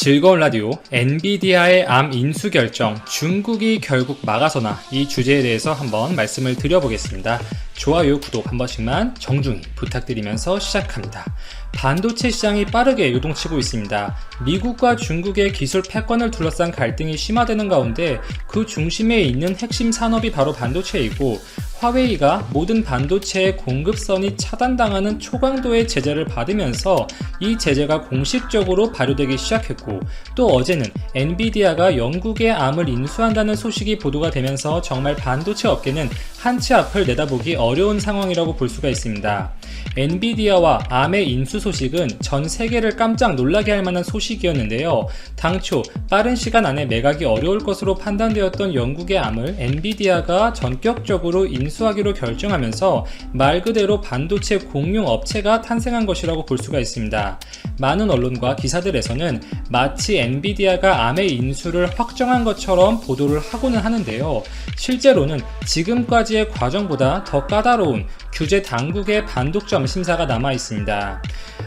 즐거운 라디오, 엔비디아의 암 인수 결정, 중국이 결국 막아서나 이 주제에 대해서 한번 말씀을 드려보겠습니다. 좋아요, 구독 한 번씩만 정중히 부탁드리면서 시작합니다. 반도체 시장이 빠르게 요동치고 있습니다. 미국과 중국의 기술 패권을 둘러싼 갈등이 심화되는 가운데 그 중심에 있는 핵심 산업이 바로 반도체이고, 화웨이가 모든 반도체의 공급선이 차단당하는 초강도의 제재를 받으면서 이 제재가 공식적으로 발효되기 시작했고, 또 어제는 엔비디아가 영국의 암을 인수한다는 소식이 보도가 되면서 정말 반도체 업계는 한치 앞을 내다보기 어려운 상황이라고 볼 수가 있습니다. 엔비디아와 암의 인수 소식은 전 세계를 깜짝 놀라게 할 만한 소식이었는데요. 당초 빠른 시간 안에 매각이 어려울 것으로 판단되었던 영국의 암을 엔비디아가 전격적으로 인수하기로 결정하면서 말 그대로 반도체 공용 업체가 탄생한 것이라고 볼 수가 있습니다. 많은 언론과 기사들에서는 마치 엔비디아가 암의 인수를 확정한 것처럼 보도를 하고는 하는데요. 실제로는 지금까지의 과정보다 더 까다로운 규제 당국의 반독점 심사가 남아 있습니다.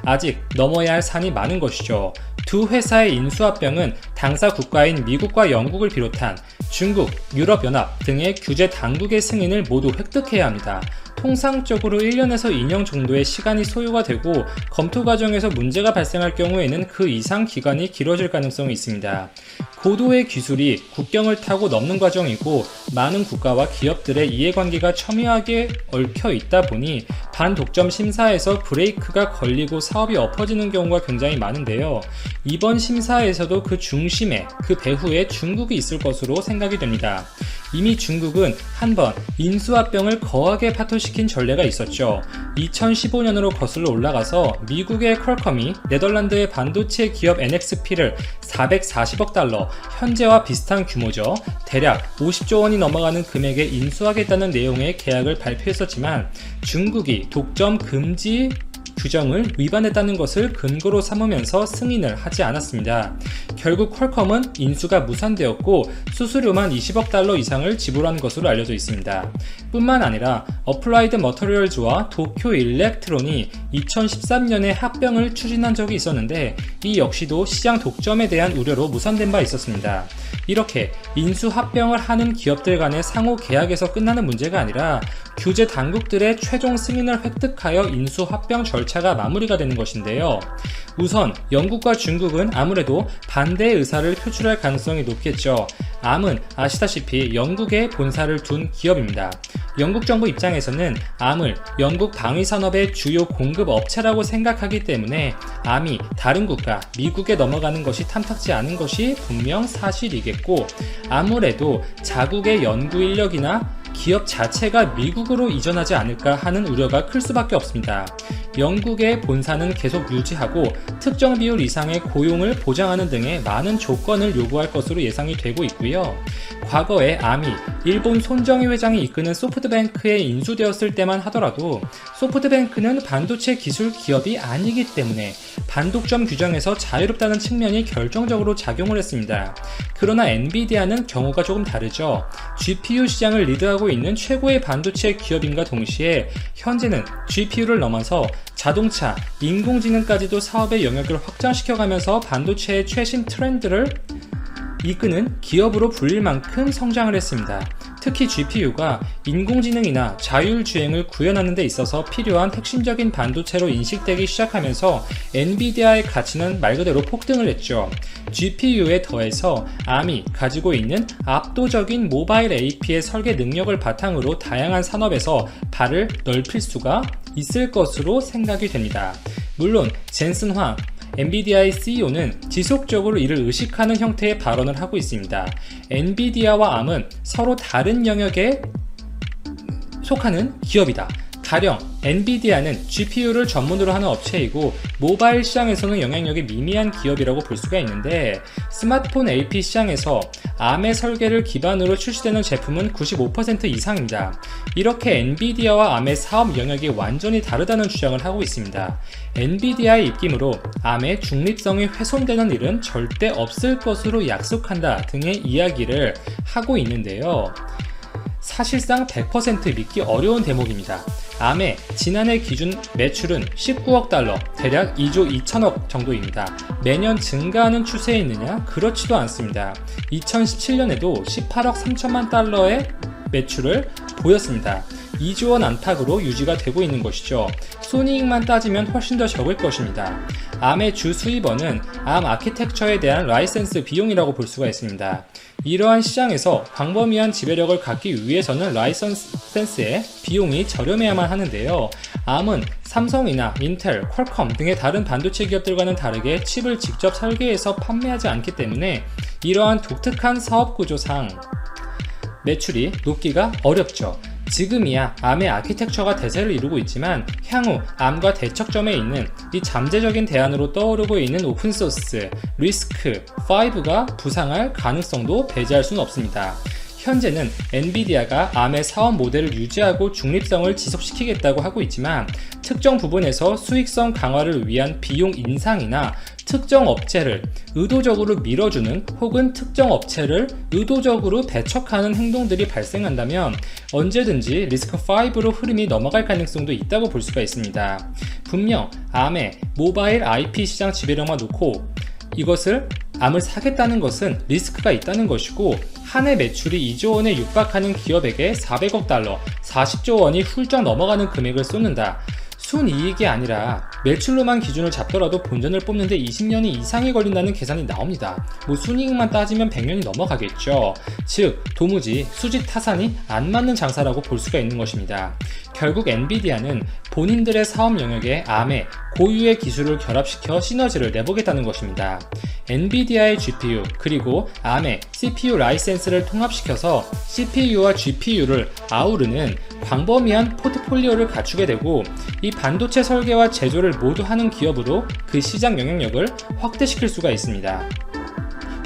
아직 넘어야 할 산이 많은 것이죠. 두 회사의 인수합병은 당사 국가인 미국과 영국을 비롯한 중국, 유럽연합 등의 규제 당국의 승인을 모두 획득해야 합니다. 통상적으로 1년에서 2년 정도의 시간이 소요가 되고, 검토 과정에서 문제가 발생할 경우에는 그 이상 기간이 길어질 가능성이 있습니다. 고도의 기술이 국경을 타고 넘는 과정이고, 많은 국가와 기업들의 이해관계가 첨예하게 얽혀 있다 보니 반독점 심사에서 브레이크가 걸리고 사업이 엎어지는 경우가 굉장히 많은데요. 이번 심사에서도 그 중심에, 그 배후에 중국이 있을 것으로 생각이 됩니다. 이미 중국은 한번 인수합병을 거하게 파토시킨 전례가 있었죠. 2015년으로 거슬러 올라가서 미국의 퀄컴이 네덜란드의 반도체 기업 NXP를 440억 달러, 현재와 비슷한 규모죠. 대략 50조 원이 넘어가는 금액에 인수하겠다는 내용의 계약을 발표했었지만, 중국이 독점 금지 규정을 위반했다는 것을 근거로 삼으면서 승인을 하지 않았습니다. 결국 퀄컴은 인수가 무산되었고 수수료만 20억 달러 이상을 지불한 것으로 알려져 있습니다. 뿐만 아니라 어플라이드 머터리얼즈와 도쿄 일렉트론이 2013년에 합병을 추진한 적이 있었는데, 이 역시도 시장 독점에 대한 우려로 무산된 바 있었습니다. 이렇게 인수 합병을 하는 기업들 간의 상호 계약에서 끝나는 문제가 아니라 규제 당국들의 최종 승인을 획득하여 인수 합병 절차가 마무리가 되는 것인데요. 우선 영국과 중국은 아무래도 반대의 의사를 표출할 가능성이 높겠죠. 암은 아시다시피 영국에 본사를 둔 기업입니다. 영국 정부 입장에서는 암을 영국 방위산업의 주요 공급 업체라고 생각하기 때문에 암이 다른 국가, 미국에 넘어가는 것이 탐탁지 않은 것이 분명 사실이겠고, 아무래도 자국의 연구 인력이나 기업 자체가 미국으로 이전하지 않을까 하는 우려가 클 수밖에 없습니다. 영국의 본사는 계속 유지하고 특정 비율 이상의 고용을 보장하는 등의 많은 조건을 요구할 것으로 예상이 되고 있고요. 과거에 암이 일본 손정희 회장이 이끄는 소프트뱅크에 인수되었을 때만 하더라도 소프트뱅크는 반도체 기술 기업이 아니기 때문에 반독점 규정에서 자유롭다는 측면이 결정적으로 작용을 했습니다. 그러나 엔비디아는 경우가 조금 다르죠. GPU 시장을 리드하고 있는 최고의 반도체 기업인과 동시에 현재는 GPU를 넘어서 자동차, 인공지능까지도 사업의 영역을 확장시켜가면서 반도체의 최신 트렌드를 이끄는 기업으로 불릴 만큼 성장을 했습니다. 특히 GPU가 인공지능이나 자율주행을 구현하는 데 있어서 필요한 핵심적인 반도체로 인식되기 시작하면서 엔비디아의 가치는 말 그대로 폭등을 했죠. GPU에 더해서 암이 가지고 있는 압도적인 모바일 AP의 설계 능력을 바탕으로 다양한 산업에서 발을 넓힐 수가 있을 것으로 생각이 됩니다. 물론 젠슨 황 엔비디아의 CEO는 지속적으로 이를 의식하는 형태의 발언을 하고 있습니다. 엔비디아와 암은 서로 다른 영역에 속하는 기업이다. 가령 엔비디아는 GPU를 전문으로 하는 업체이고 모바일 시장에서는 영향력이 미미한 기업이라고 볼 수가 있는데, 스마트폰 AP 시장에서 암의 설계를 기반으로 출시되는 제품은 95% 이상입니다. 이렇게 엔비디아와 암의 사업 영역이 완전히 다르다는 주장을 하고 있습니다. 엔비디아의 입김으로 암의 중립성이 훼손되는 일은 절대 없을 것으로 약속한다 등의 이야기를 하고 있는데요. 사실상 100% 믿기 어려운 대목입니다. 암의 지난해 기준 매출은 19억 달러, 대략 2조 2천억 정도입니다. 매년 증가하는 추세에 있느냐? 그렇지도 않습니다. 2017년에도 18억 3천만 달러의 매출을 보였습니다. 2조 원 안팎으로 유지가 되고 있는 것이죠. 손익만 따지면 훨씬 더 적을 것입니다. 암의 주 수입원은 암 아키텍처에 대한 라이센스 비용이라고 볼 수가 있습니다. 이러한 시장에서 광범위한 지배력을 갖기 위해서는 라이센스의 비용이 저렴해야만 하는데요. 암은 삼성이나 인텔, 퀄컴 등의 다른 반도체 기업들과는 다르게 칩을 직접 설계해서 판매하지 않기 때문에 이러한 독특한 사업 구조상 매출이 높기가 어렵죠. 지금이야 암의 아키텍처가 대세를 이루고 있지만 향후 암과 대척점에 있는 이 잠재적인 대안으로 떠오르고 있는 오픈소스, 리스크5가 부상할 가능성도 배제할 수는 없습니다. 현재는 엔비디아가 암의 사업 모델을 유지하고 중립성을 지속시키겠다고 하고 있지만 특정 부분에서 수익성 강화를 위한 비용 인상이나 특정 업체를 의도적으로 밀어주는 혹은 특정 업체를 의도적으로 배척하는 행동들이 발생한다면 언제든지 리스크5로 흐름이 넘어갈 가능성도 있다고 볼 수가 있습니다. 분명 암의 모바일 IP 시장 지배력만 놓고 이것을 암을 사겠다는 것은 리스크가 있다는 것이고 한 해 매출이 2조 원에 육박하는 기업에게 400억 달러, 40조 원이 훌쩍 넘어가는 금액을 쏟는다. 순이익이 아니라 매출로만 기준을 잡더라도 본전을 뽑는데 20년이 이상이 걸린다는 계산이 나옵니다. 순이익만 따지면 100년이 넘어가겠죠. 즉 도무지 수직 타산이 안 맞는 장사라고 볼 수가 있는 것입니다. 결국 엔비디아는 본인들의 사업 영역에 암의 고유의 기술을 결합시켜 시너지를 내보겠다는 것입니다. 엔비디아의 GPU 그리고 암의 CPU 라이센스를 통합시켜서 CPU와 GPU를 아우르는 광범위한 포트폴리오를 갖추게 되고 이 반도체 설계와 제조를 모두 하는 기업으로 그 시장 영향력을 확대시킬 수가 있습니다.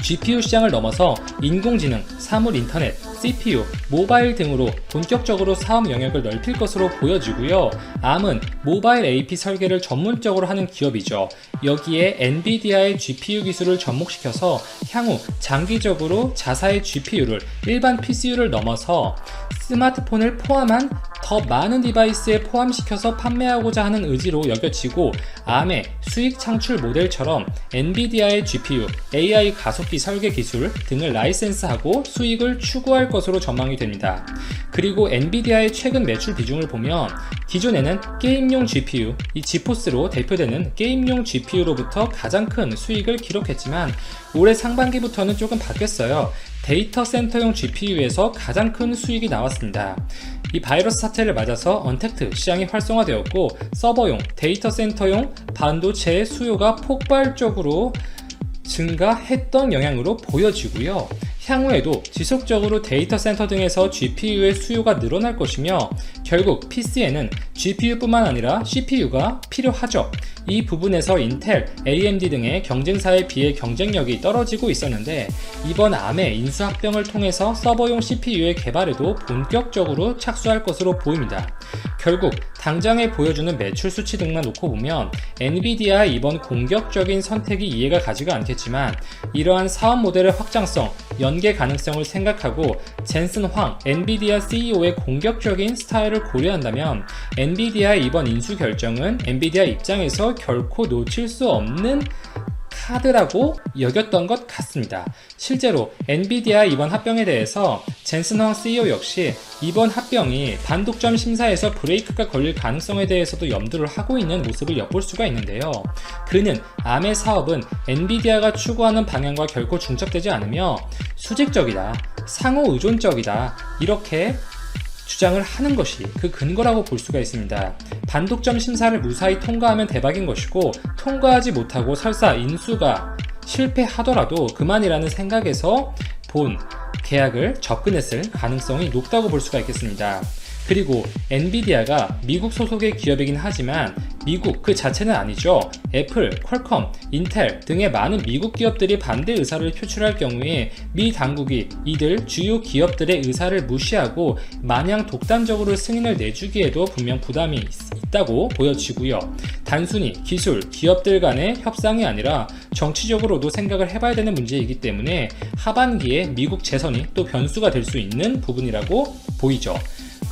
GPU 시장을 넘어서 인공지능, 사물 인터넷, CPU, 모바일 등으로 본격적으로 사업 영역을 넓힐 것으로 보여지고요. 암은 모바일 AP 설계를 전문적으로 하는 기업이죠. 여기에 엔비디아의 GPU 기술을 접목시켜서 향후 장기적으로 자사의 GPU를 일반 PCU를 넘어서 스마트폰을 포함한 더 많은 디바이스에 포함시켜서 판매하고자 하는 의지로 여겨지고 암의 수익 창출 모델처럼 엔비디아의 GPU, AI 가속기 설계 기술 등을 라이센스하고 수익을 추구할 것으로 전망이 됩니다. 그리고 엔비디아의 최근 매출 비중을 보면 기존에는 게임용 GPU, 이 지포스로 대표되는 게임용 GPU로부터 가장 큰 수익을 기록했지만 올해 상반기부터는 조금 바뀌었어요. 데이터 센터용 GPU에서 가장 큰 수익이 나왔습니다. 이 바이러스 사태를 맞아서 언택트 시장이 활성화되었고 서버용, 데이터 센터용 반도체의 수요가 폭발적으로 증가했던 영향으로 보여지고요. 향후에도 지속적으로 데이터 센터 등에서 GPU의 수요가 늘어날 것이며 결국 PC에는 GPU뿐만 아니라 CPU가 필요하죠. 이 부분에서 인텔, AMD 등의 경쟁사에 비해 경쟁력이 떨어지고 있었는데 이번 암의 인수합병을 통해서 서버용 CPU의 개발에도 본격적으로 착수할 것으로 보입니다. 결국 당장에 보여주는 매출 수치 등만 놓고 보면 엔비디아의 이번 공격적인 선택이 이해가 가지가 않겠지만 이러한 사업 모델의 확장성, 연계 가능성을 생각하고 젠슨 황 엔비디아 CEO의 공격적인 스타일을 고려한다면 엔비디아의 이번 인수 결정은 엔비디아 입장에서 결코 놓칠 수 없는 카드라고 여겼던 것 같습니다. 실제로 엔비디아 이번 합병에 대해서 젠슨 황 CEO 역시 이번 합병이 반독점 심사에서 브레이크가 걸릴 가능성에 대해서도 염두를 하고 있는 모습을 엿볼 수가 있는데요. 그는 암의 사업은 엔비디아가 추구하는 방향과 결코 중첩되지 않으며 수직적이다, 상호 의존적이다 이렇게 주장을 하는 것이 그 근거라고 볼 수가 있습니다. 반독점 심사를 무사히 통과하면 대박인 것이고 통과하지 못하고 설사 인수가 실패하더라도 그만이라는 생각에서 본 계약을 접근했을 가능성이 높다고 볼 수가 있겠습니다. 그리고 엔비디아가 미국 소속의 기업이긴 하지만 미국 그 자체는 아니죠. 애플, 퀄컴, 인텔 등의 많은 미국 기업들이 반대 의사를 표출할 경우에 미 당국이 이들 주요 기업들의 의사를 무시하고 마냥 독단적으로 승인을 내주기에도 분명 부담이 있다고 보여지고요. 단순히 기술, 기업들 간의 협상이 아니라 정치적으로도 생각을 해봐야 되는 문제이기 때문에 하반기에 미국 재선이 또 변수가 될 수 있는 부분이라고 보이죠.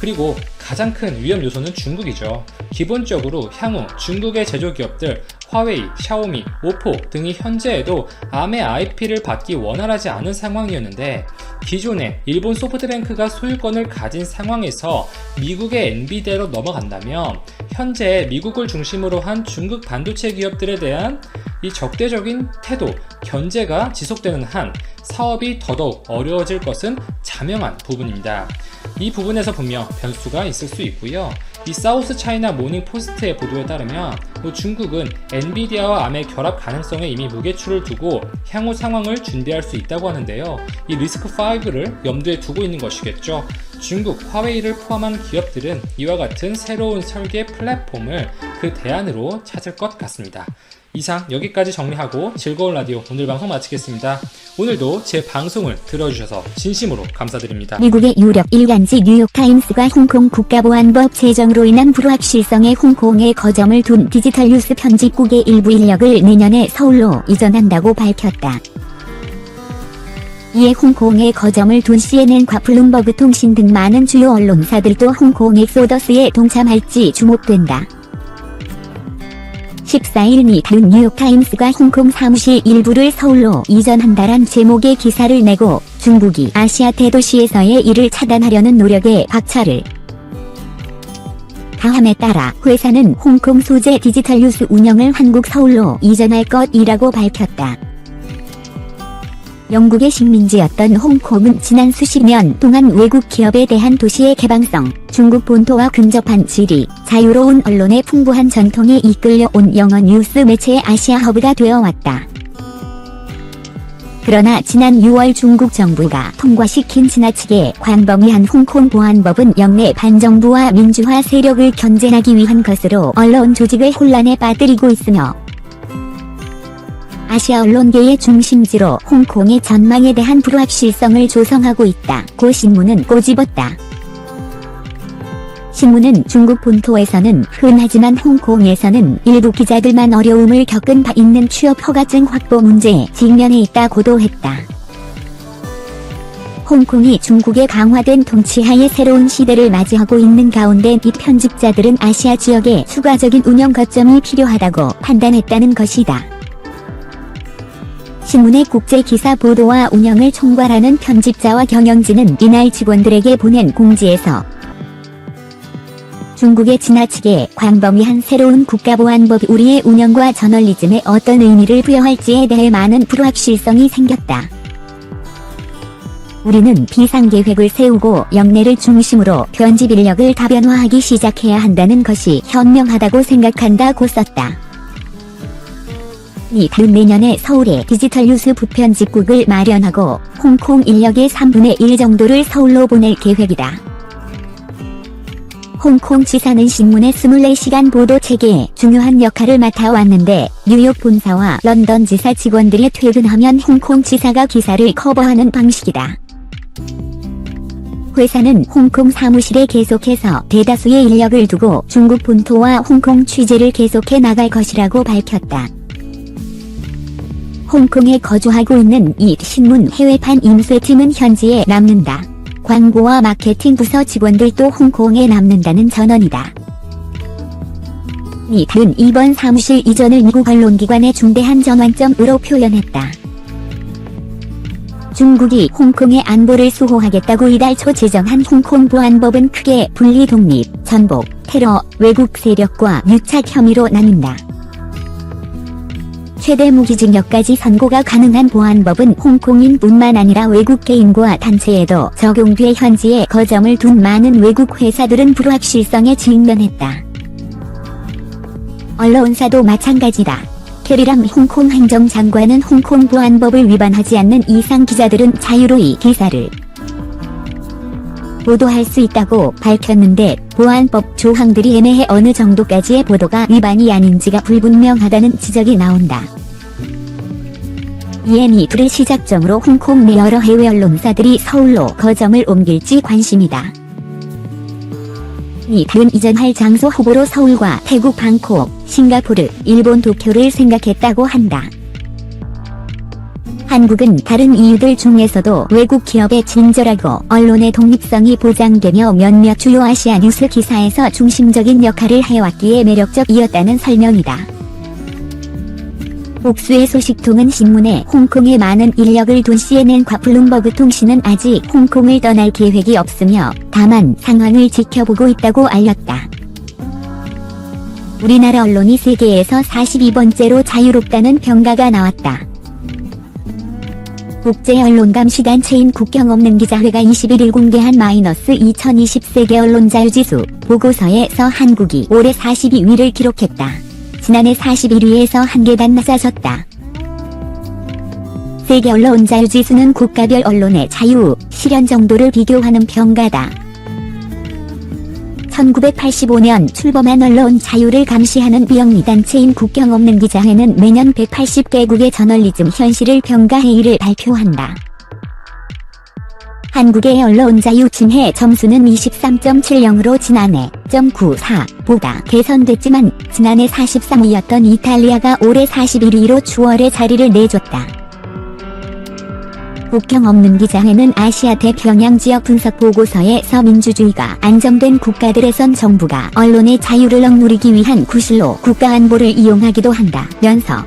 그리고 가장 큰 위험 요소는 중국이죠. 기본적으로 향후 중국의 제조기업들 화웨이, 샤오미, 오포 등이 현재에도 암의 IP를 받기 원활하지 않은 상황이었는데, 기존에 일본 소프트뱅크가 소유권을 가진 상황에서 미국의 엔비디아로 넘어간다면 현재 미국을 중심으로 한 중국 반도체 기업들에 대한 이 적대적인 태도, 견제가 지속되는 한 사업이 더더욱 어려워질 것은 자명한 부분입니다. 이 부분에서 분명 변수가 있을 수 있고요. 이 사우스 차이나 모닝 포스트의 보도에 따르면 중국은 엔비디아와 암의 결합 가능성에 이미 무게추를 두고 향후 상황을 준비할 수 있다고 하는데요. 이 리스크 5를 염두에 두고 있는 것이겠죠. 중국 화웨이를 포함한 기업들은 이와 같은 새로운 설계 플랫폼을 그 대안으로 찾을 것 같습니다. 이상 여기까지 정리하고 즐거운 라디오 오늘 방송 마치겠습니다. 오늘도 제 방송을 들어주셔서 진심으로 감사드립니다. 미국의 유력 일간지 뉴욕타임스가 홍콩 국가보안법 제정으로 인한 불확실성에 홍콩에 거점을 둔 디지털 뉴스 편집국의 일부 인력을 내년에 서울로 이전한다고 밝혔다. 이에 홍콩에 거점을 둔 CNN과 블룸버그 통신 등 많은 주요 언론사들도 홍콩 엑소더스에 동참할지 주목된다. 14일 미 다른 뉴욕타임스가 홍콩 사무실 일부를 서울로 이전한다란 제목의 기사를 내고 중국이 아시아 대도시에서의 이를 차단하려는 노력에 박차를 가함에 따라 회사는 홍콩 소재 디지털 뉴스 운영을 한국 서울로 이전할 것이라고 밝혔다. 영국의 식민지였던 홍콩은 지난 수십 년 동안 외국 기업에 대한 도시의 개방성, 중국 본토와 근접한 지리, 자유로운 언론의 풍부한 전통에 이끌려온 영어 뉴스 매체의 아시아 허브가 되어왔다. 그러나 지난 6월 중국 정부가 통과시킨 지나치게 광범위한 홍콩 보안법은 영내 반정부와 민주화 세력을 견제하기 위한 것으로 언론 조직을 혼란에 빠뜨리고 있으며 아시아 언론계의 중심지로 홍콩의 전망에 대한 불확실성을 조성하고 있다고 신문은 꼬집었다. 신문은 중국 본토에서는 흔하지만 홍콩에서는 일부 기자들만 어려움을 겪은 바 있는 취업 허가증 확보 문제에 직면해 있다고도 했다. 홍콩이 중국의 강화된 통치하에 새로운 시대를 맞이하고 있는 가운데 이 편집자들은 아시아 지역에 추가적인 운영 거점이 필요하다고 판단했다는 것이다. 신문의 국제 기사 보도와 운영을 총괄하는 편집자와 경영진은 이날 직원들에게 보낸 공지에서 중국의 지나치게 광범위한 새로운 국가보안법이 우리의 운영과 저널리즘에 어떤 의미를 부여할지에 대해 많은 불확실성이 생겼다. 우리는 비상계획을 세우고 영내를 중심으로 편집 인력을 다변화하기 시작해야 한다는 것이 현명하다고 생각한다고 썼다. 이 다음 내년에 서울에 디지털 뉴스 부편집국을 마련하고 홍콩 인력의 3분의 1 정도를 서울로 보낼 계획이다. 홍콩 지사는 신문의 24시간 보도 체계에 중요한 역할을 맡아왔는데 뉴욕 본사와 런던 지사 직원들이 퇴근하면 홍콩 지사가 기사를 커버하는 방식이다. 회사는 홍콩 사무실에 계속해서 대다수의 인력을 두고 중국 본토와 홍콩 취재를 계속해 나갈 것이라고 밝혔다. 홍콩에 거주하고 있는 이 신문 해외판 인쇄팀은 현지에 남는다. 광고와 마케팅 부서 직원들도 홍콩에 남는다는 전언이다. 미는 이번 사무실 이전을 미국 언론기관의 중대한 전환점으로 표현했다. 중국이 홍콩의 안보를 수호하겠다고 이달 초 제정한 홍콩 보안법은 크게 분리 독립, 전복, 테러, 외국 세력과 유착 혐의로 나뉜다. 최대 무기징역까지 선고가 가능한 보안법은 홍콩인뿐만 아니라 외국 개인과 단체에도 적용돼 현지에 거점을 둔 많은 외국 회사들은 불확실성에 직면했다. 언론사도 마찬가지다. 캐리람 홍콩 행정장관은 홍콩 보안법을 위반하지 않는 이상 기자들은 자유로이 기사를 보도할 수 있다고 밝혔는데 보안법 조항들이 애매해 어느 정도까지의 보도가 위반이 아닌지가 불분명하다는 지적이 나온다. 이에 미를 시작점으로 홍콩 내 여러 해외 언론사들이 서울로 거점을 옮길지 관심이다. 미는 이전할 장소 후보로 서울과 태국 방콕, 싱가포르, 일본 도쿄를 생각했다고 한다. 한국은 다른 이유들 중에서도 외국 기업의 친절하고 언론의 독립성이 보장되며 몇몇 주요 아시아 뉴스 기사에서 중심적인 역할을 해왔기에 매력적이었다는 설명이다. 복수의 소식통은 신문에 홍콩에 많은 인력을 둔 CNN과 블룸버그 통신은 아직 홍콩을 떠날 계획이 없으며 다만 상황을 지켜보고 있다고 알렸다. 우리나라 언론이 세계에서 42번째로 자유롭다는 평가가 나왔다. 국제언론감시단체인 국경없는 기자회가 21일 공개한 -2020 세계 언론자유지수 보고서에서 한국이 올해 42위를 기록했다. 지난해 41위에서 한 계단 낮아졌다. 세계 언론자유지수는 국가별 언론의 자유, 실현 정도를 비교하는 평가다. 1985년 출범한 언론 자유를 감시하는 비영리 단체인 국경없는 기자회는 매년 180개국의 저널리즘 현실을 평가 회의를 발표한다. 한국의 언론 자유 침해 점수는 23.70으로 지난해 0.94보다 개선됐지만 지난해 43위였던 이탈리아가 올해 41위로 추월의 자리를 내줬다. 국경없는 기자회는 아시아 태평양 지역 분석 보고서에서 민주주의가 안정된 국가들에선 정부가 언론의 자유를 억누르기 위한 구실로 국가안보를 이용하기도 한다면서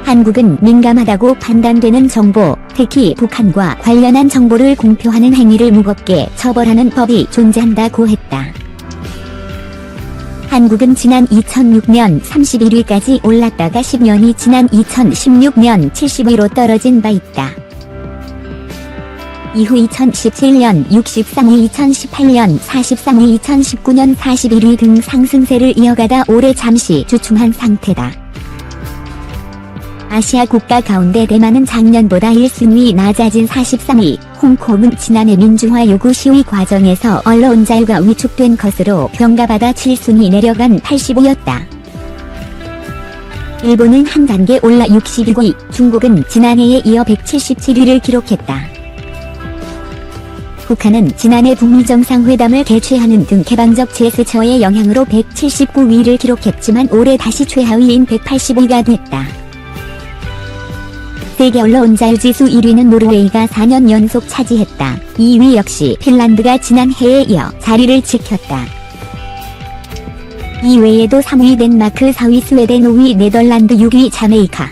한국은 민감하다고 판단되는 정보, 특히 북한과 관련한 정보를 공표하는 행위를 무겁게 처벌하는 법이 존재한다고 했다. 한국은 지난 2006년 31위까지 올랐다가 10년이 지난 2016년 70위로 떨어진 바 있다. 이후 2017년 63위, 2018년 43위, 2019년 41위 등 상승세를 이어가다 올해 잠시 주춤한 상태다. 아시아 국가 가운데 대만은 작년보다 1순위 낮아진 43위, 홍콩은 지난해 민주화 요구 시위 과정에서 언론 자유가 위축된 것으로 평가받아 7순위 내려간 85였다. 일본은 한 단계 올라 62위, 중국은 지난해에 이어 177위를 기록했다. 북한은 지난해 북미 정상회담을 개최하는 등 개방적 제스처의 영향으로 179위를 기록했지만 올해 다시 최하위인 180위가 됐다. 세계 언론 자유지수 1위는 노르웨이가 4년 연속 차지했다. 2위 역시 핀란드가 지난해에 이어 자리를 지켰다. 이외에도 3위 덴마크, 4위 스웨덴, 5위 네덜란드, 6위 자메이카,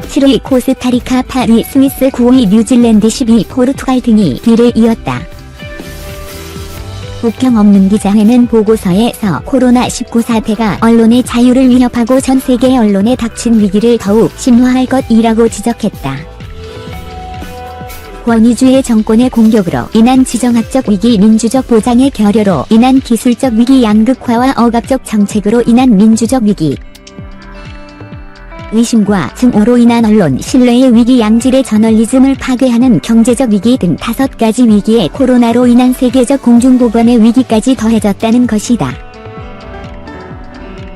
7위 코스타리카, 8위 스위스, 9위 뉴질랜드, 10위 포르투갈 등이 뒤를 이었다. 국경없는 기자회는 보고서에서 코로나19 사태가 언론의 자유를 위협하고 전 세계 언론에 닥친 위기를 더욱 심화할 것이라고 지적했다. 권위주의 정권의 공격으로 인한 지정학적 위기, 민주적 보장의 결여로 인한 기술적 위기, 양극화와 억압적 정책으로 인한 민주적 위기, 의심과 증오로 인한 언론 신뢰의 위기, 양질의 저널리즘을 파괴하는 경제적 위기 등 5가지 위기에 코로나로 인한 세계적 공중보건의 위기까지 더해졌다는 것이다.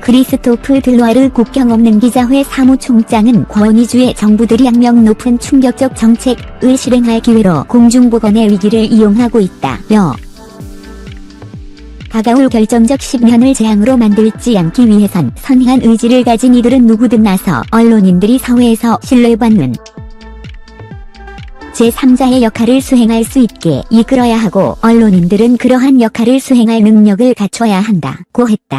크리스토프 들로아르 국경없는 기자회 사무총장은 권위주의 정부들이 악명 높은 충격적 정책을 실행할 기회로 공중보건의 위기를 이용하고 있다며 다가올 결정적 10년을 재앙으로 만들지 않기 위해선 선행한 의지를 가진 이들은 누구든 나서 언론인들이 사회에서 신뢰받는 제3자의 역할을 수행할 수 있게 이끌어야 하고 언론인들은 그러한 역할을 수행할 능력을 갖춰야 한다고 했다.